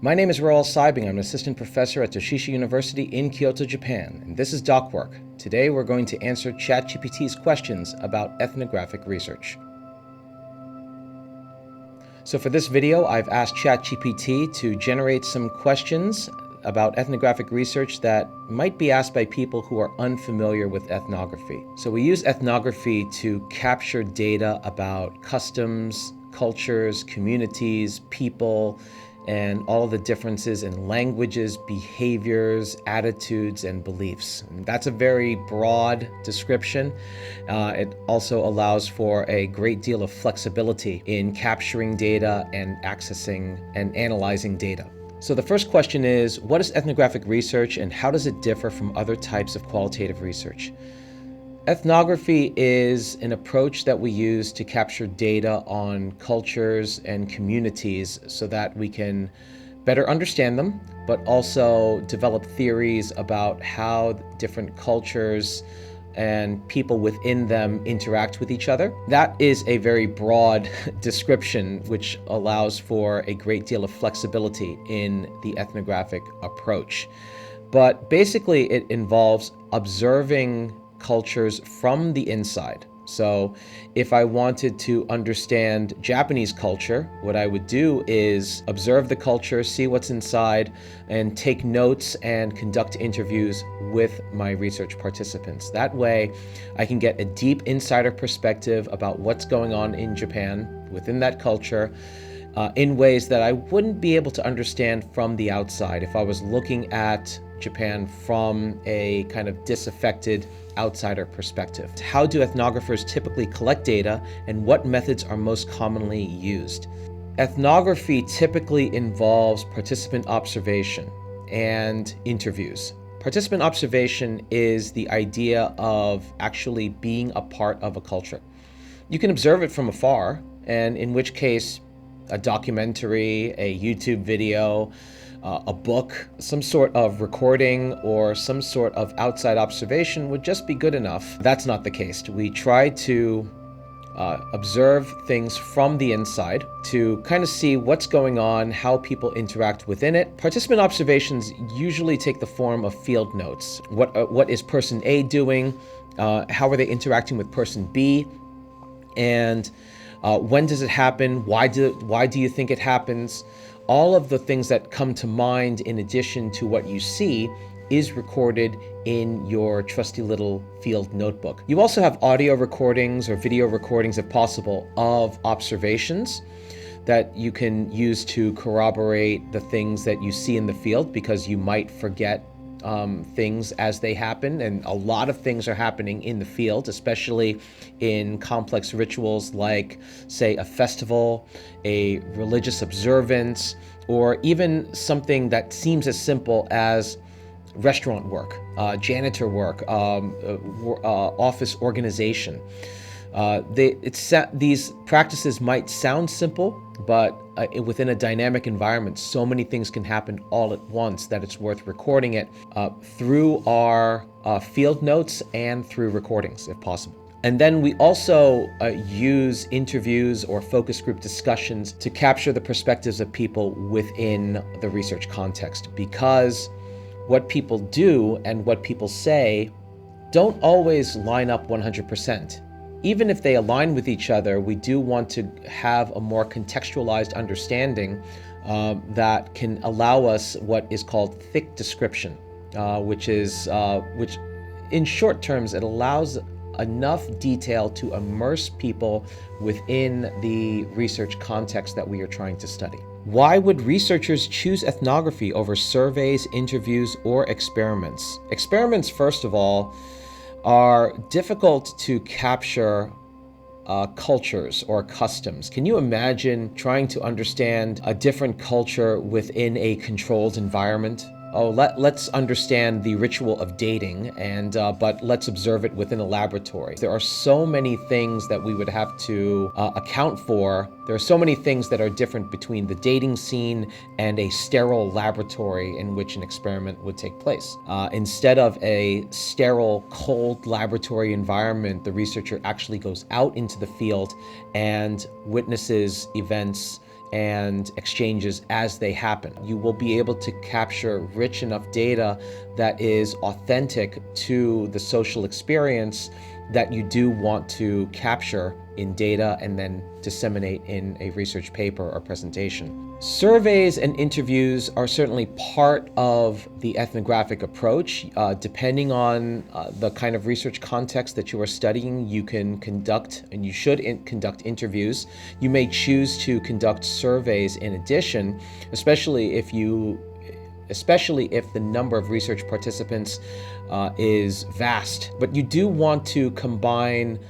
My name is Roel Seibing. I'm an assistant professor at Toshiba University in Kyoto, Japan, and this is DocWork. Today we're going to answer ChatGPT's questions about ethnographic research. So for this video, I've asked ChatGPT to generate some questions about ethnographic research that might be asked by people who are unfamiliar with ethnography. So we use ethnography to capture data about customs, cultures, communities, people, and all the differences in languages, behaviors, attitudes, and beliefs. And that's a very broad description. It also allows for a great deal of flexibility in capturing data and accessing and analyzing data. So the first question is, what is ethnographic research and how does it differ from other types of qualitative research? Ethnography is an approach that we use to capture data on cultures and communities so that we can better understand them, but also develop theories about how different cultures and people within them interact with each other. That is a very broad description which allows for a great deal of flexibility in the ethnographic approach. But basically it involves observing cultures from the inside. So if I wanted to understand Japanese culture, what I would do is observe the culture, see what's inside, and take notes and conduct interviews with my research participants. That way, I can get a deep insider perspective about what's going on in Japan, within that culture, in ways that I wouldn't be able to understand from the outside if I was looking at Japan from a kind of disaffected outsider perspective. How do ethnographers typically collect data and what methods are most commonly used? Ethnography typically involves participant observation and interviews. Participant observation is the idea of actually being a part of a culture. You can observe it from afar, and in which case a documentary, a YouTube video, a book, some sort of recording, or some sort of outside observation would just be good enough. That's not the case. We try to observe things from the inside to kind of see what's going on, how people interact within it. Participant observations usually take the form of field notes. What is person A doing? How are they interacting with person B? And when does it happen? Why do you think it happens? All of the things that come to mind in addition to what you see is recorded in your trusty little field notebook. You also have audio recordings or video recordings, if possible, of observations that you can use to corroborate the things that you see in the field, because you might forget things as they happen, and a lot of things are happening in the field, especially in complex rituals like, say, a festival, a religious observance, or even something that seems as simple as restaurant work, janitor work, office organization. These practices might sound simple, but within a dynamic environment, so many things can happen all at once that it's worth recording it through our field notes and through recordings, if possible. And then we also use interviews or focus group discussions to capture the perspectives of people within the research context, because what people do and what people say don't always line up 100%. Even if they align with each other, we do want to have a more contextualized understanding that can allow us what is called thick description, which in short terms, it allows enough detail to immerse people within the research context that we are trying to study. Why would researchers choose ethnography over surveys, interviews, or experiments? Experiments, first of all, are difficult to capture cultures or customs. Can you imagine trying to understand a different culture within a controlled environment? Let's understand the ritual of dating, but let's observe it within a laboratory. There are so many things that we would have to account for. There are so many things that are different between the dating scene and a sterile laboratory in which an experiment would take place. Instead of a sterile, cold laboratory environment, the researcher actually goes out into the field and witnesses events and exchanges as they happen. You will be able to capture rich enough data that is authentic to the social experience that you do want to capture in data and then disseminate in a research paper or presentation. Surveys and interviews are certainly part of the ethnographic approach. Depending on the kind of research context that you are studying, you can conduct, and you should conduct interviews. You may choose to conduct surveys in addition, especially if the number of research participants is vast. But you do want to combine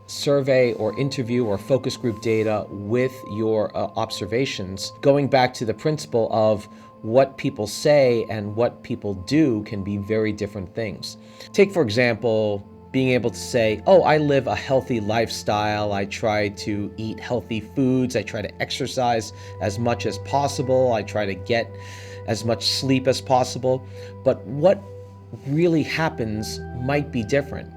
survey or interview or focus group data with your observations, going back to the principle of what people say and what people do can be very different things. Take, for example, being able to say, oh, I live a healthy lifestyle, I try to eat healthy foods, I try to exercise as much as possible, I try to get as much sleep as possible. But what really happens might be different.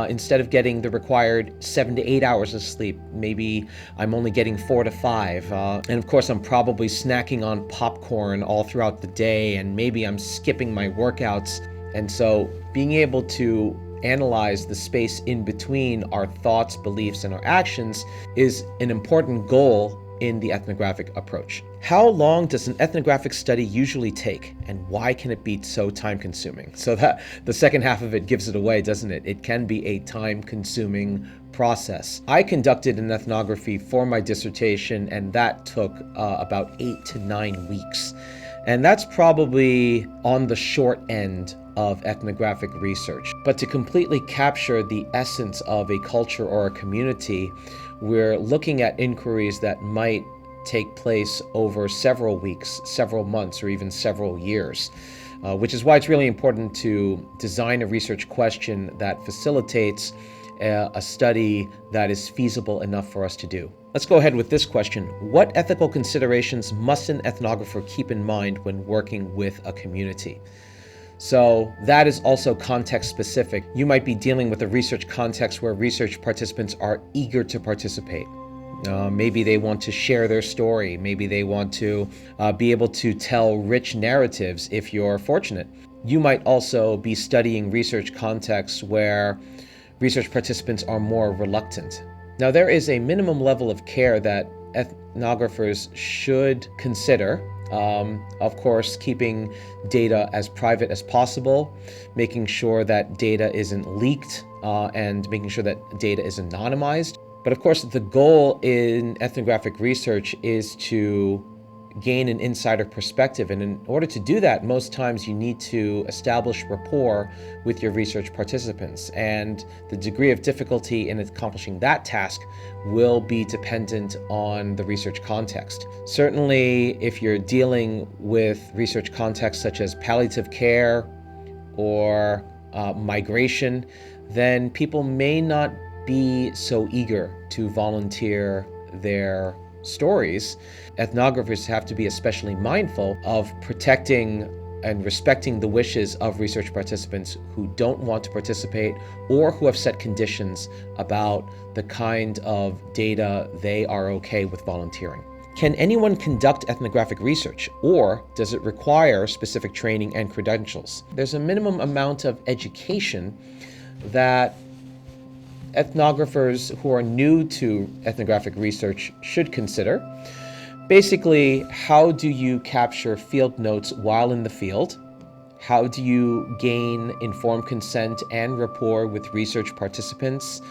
Instead of getting the required 7 to 8 hours of sleep, maybe I'm only getting 4 to 5. And of course, I'm probably snacking on popcorn all throughout the day, and maybe I'm skipping my workouts. And so being able to analyze the space in between our thoughts, beliefs, and our actions is an important goal in the ethnographic approach. How long does an ethnographic study usually take, and why can it be so time-consuming? So that the second half of it gives it away, doesn't it? It can be a time-consuming process. I conducted an ethnography for my dissertation, and that took about 8 to 9 weeks. And that's probably on the short end of ethnographic research. But to completely capture the essence of a culture or a community, we're looking at inquiries that might take place over several weeks, several months, or even several years, which is why it's really important to design a research question that facilitates a study that is feasible enough for us to do. Let's go ahead with this question. What ethical considerations must an ethnographer keep in mind when working with a community? So that is also context specific. You might be dealing with a research context where research participants are eager to participate. Maybe they want to share their story. Maybe they want to be able to tell rich narratives if you're fortunate. You might also be studying research contexts where research participants are more reluctant. Now, there is a minimum level of care that ethnographers should consider. Of course, keeping data as private as possible, making sure that data isn't leaked, and making sure that data is anonymized. But of course, the goal in ethnographic research is to gain an insider perspective. And in order to do that, most times you need to establish rapport with your research participants. And the degree of difficulty in accomplishing that task will be dependent on the research context. Certainly, if you're dealing with research contexts such as palliative care or migration, then people may not be so eager to volunteer their stories. Ethnographers have to be especially mindful of protecting and respecting the wishes of research participants who don't want to participate or who have set conditions about the kind of data they are okay with volunteering. Can anyone conduct ethnographic research, or does it require specific training and credentials? There's a minimum amount of education that ethnographers who are new to ethnographic research should consider. Basically, how do you capture field notes while in the field? How do you gain informed consent and rapport with research participants?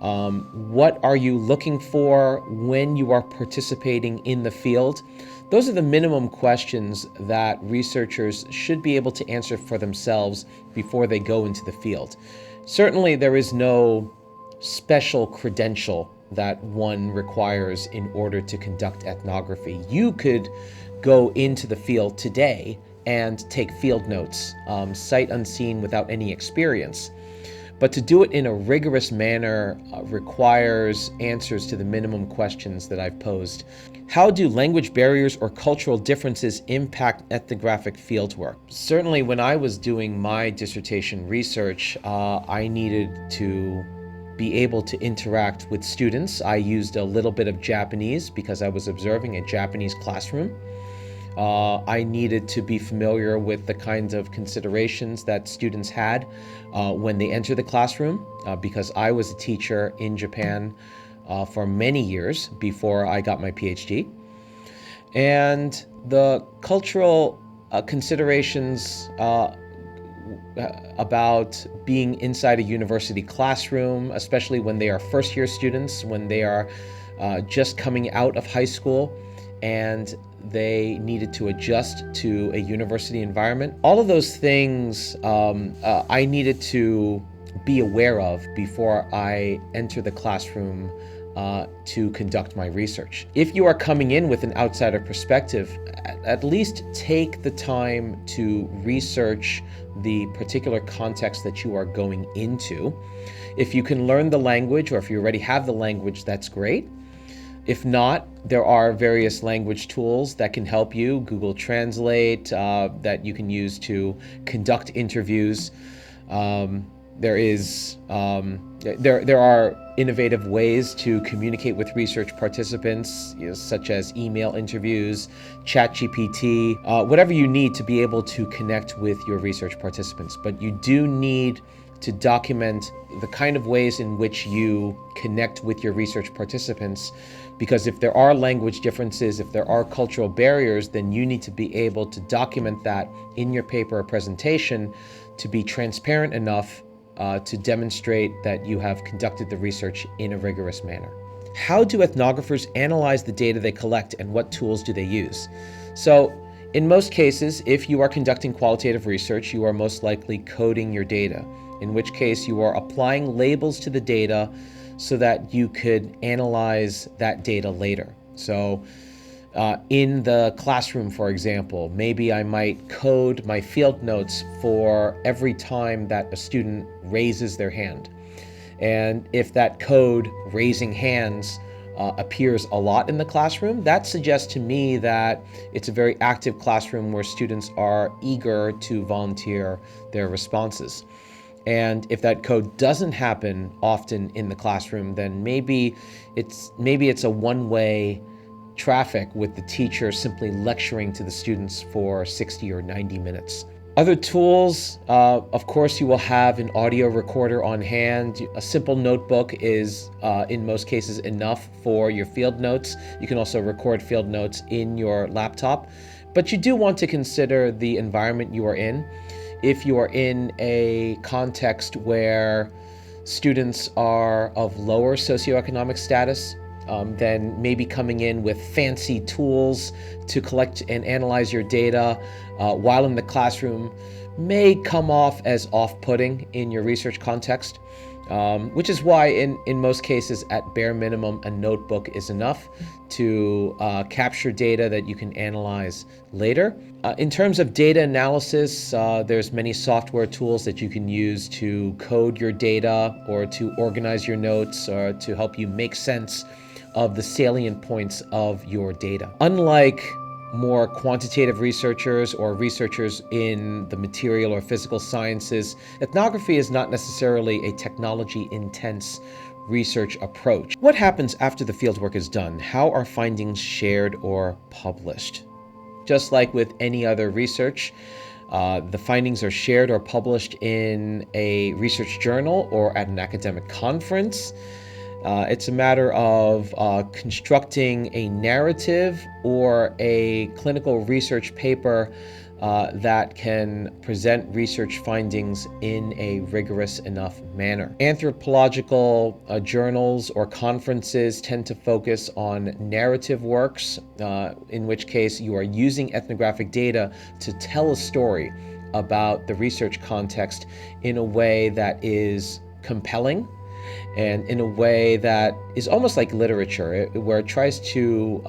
What are you looking for when you are participating in the field? Those are the minimum questions that researchers should be able to answer for themselves before they go into the field. Certainly, there is no special credential that one requires in order to conduct ethnography. You could go into the field today and take field notes, sight unseen, without any experience. But to do it in a rigorous manner requires answers to the minimum questions that I've posed. How do language barriers or cultural differences impact ethnographic fieldwork? Certainly, when I was doing my dissertation research, I needed to be able to interact with students. I used a little bit of Japanese because I was observing a Japanese classroom. I needed to be familiar with the kinds of considerations that students had when they enter the classroom because I was a teacher in Japan for many years before I got my PhD. And the cultural considerations about being inside a university classroom, especially when they are first-year students, when they are just coming out of high school and they needed to adjust to a university environment. All of those things I needed to be aware of before I enter the classroom to conduct my research. If you are coming in with an outsider perspective, at least take the time to research the particular context that you are going into. If you can learn the language, or if you already have the language, that's great. If not, there are various language tools that can help you. Google Translate that you can use to conduct interviews. There are innovative ways to communicate with research participants, such as email interviews, ChatGPT, whatever you need to be able to connect with your research participants. But you do need to document the kind of ways in which you connect with your research participants, because if there are language differences, if there are cultural barriers, then you need to be able to document that in your paper or presentation to be transparent enough to demonstrate that you have conducted the research in a rigorous manner. How do ethnographers analyze the data they collect, and what tools do they use? So, in most cases, if you are conducting qualitative research, you are most likely coding your data, in which case you are applying labels to the data so that you could analyze that data later. So in the classroom, for example, maybe I might code my field notes for every time that a student raises their hand. And if that code, raising hands, appears a lot in the classroom, that suggests to me that it's a very active classroom where students are eager to volunteer their responses. And if that code doesn't happen often in the classroom, then maybe it's a one-way traffic with the teacher simply lecturing to the students for 60 or 90 minutes. Other tools, of course, you will have an audio recorder on hand. A simple notebook is, in most cases, enough for your field notes. You can also record field notes in your laptop, but you do want to consider the environment you are in. If you are in a context where students are of lower socioeconomic status, then maybe coming in with fancy tools to collect and analyze your data while in the classroom may come off as off-putting in your research context, which is why in most cases, at bare minimum, a notebook is enough to capture data that you can analyze later. In terms of data analysis, there's many software tools that you can use to code your data or to organize your notes or to help you make sense of the salient points of your data. Unlike more quantitative researchers or researchers in the material or physical sciences, ethnography is not necessarily a technology-intense research approach. What happens after the fieldwork is done? How are findings shared or published? Just like with any other research, the findings are shared or published in a research journal or at an academic conference. It's a matter of constructing a narrative or a clinical research paper that can present research findings in a rigorous enough manner. Anthropological journals or conferences tend to focus on narrative works, in which case you are using ethnographic data to tell a story about the research context in a way that is compelling and in a way that is almost like literature, where it tries to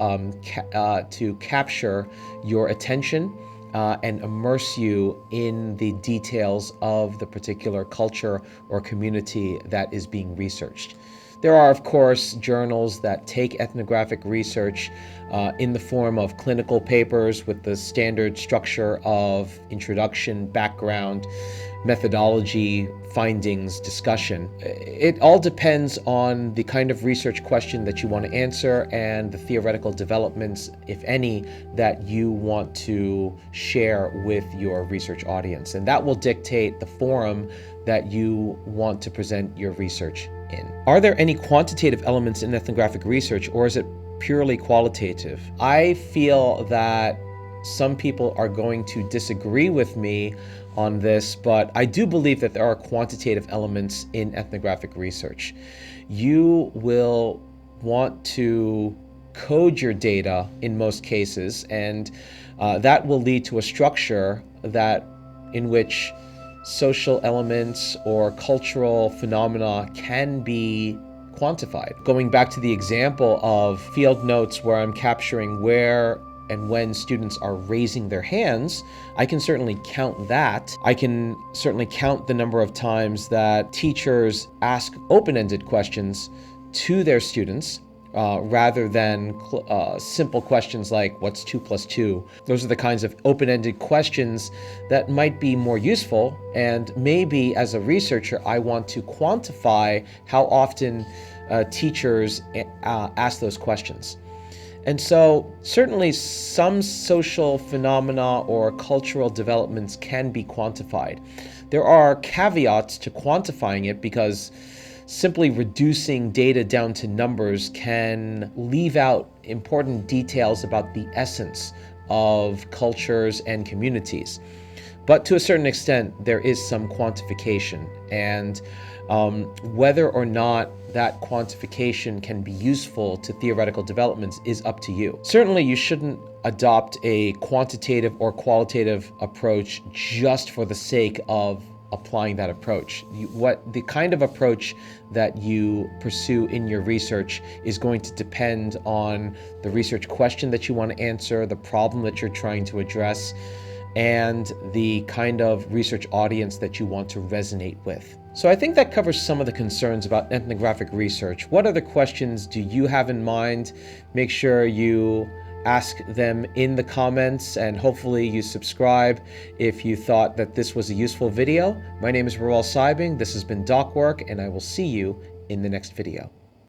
capture your attention and immerse you in the details of the particular culture or community that is being researched. There are, of course, journals that take ethnographic research in the form of clinical papers with the standard structure of introduction, background, methodology, findings, discussion. It all depends on the kind of research question that you want to answer and the theoretical developments, if any, that you want to share with your research audience. And that will dictate the forum that you want to present your research in. Are there any quantitative elements in ethnographic research, or is it purely qualitative? I feel that some people are going to disagree with me on this, but I do believe that there are quantitative elements in ethnographic research. You will want to code your data in most cases, and that will lead to a structure in which social elements or cultural phenomena can be quantified. Going back to the example of field notes where I'm capturing where and when students are raising their hands, I can certainly count that. I can certainly count the number of times that teachers ask open-ended questions to their students rather than simple questions like, what's 2 + 2? Those are the kinds of open-ended questions that might be more useful, and maybe as a researcher, I want to quantify how often teachers ask those questions. And so certainly some social phenomena or cultural developments can be quantified. There are caveats to quantifying it because simply reducing data down to numbers can leave out important details about the essence of cultures and communities. But to a certain extent, there is some quantification, and whether or not that quantification can be useful to theoretical developments is up to you. Certainly, you shouldn't adopt a quantitative or qualitative approach just for the sake of applying that approach. The kind of approach that you pursue in your research is going to depend on the research question that you want to answer, the problem that you're trying to address, and the kind of research audience that you want to resonate with. So I think that covers some of the concerns about ethnographic research. What other questions do you have in mind? Make sure you ask them in the comments, and hopefully you subscribe if you thought that this was a useful video. My name is Rawal Saibing. This has been DocWork, and I will see you in the next video.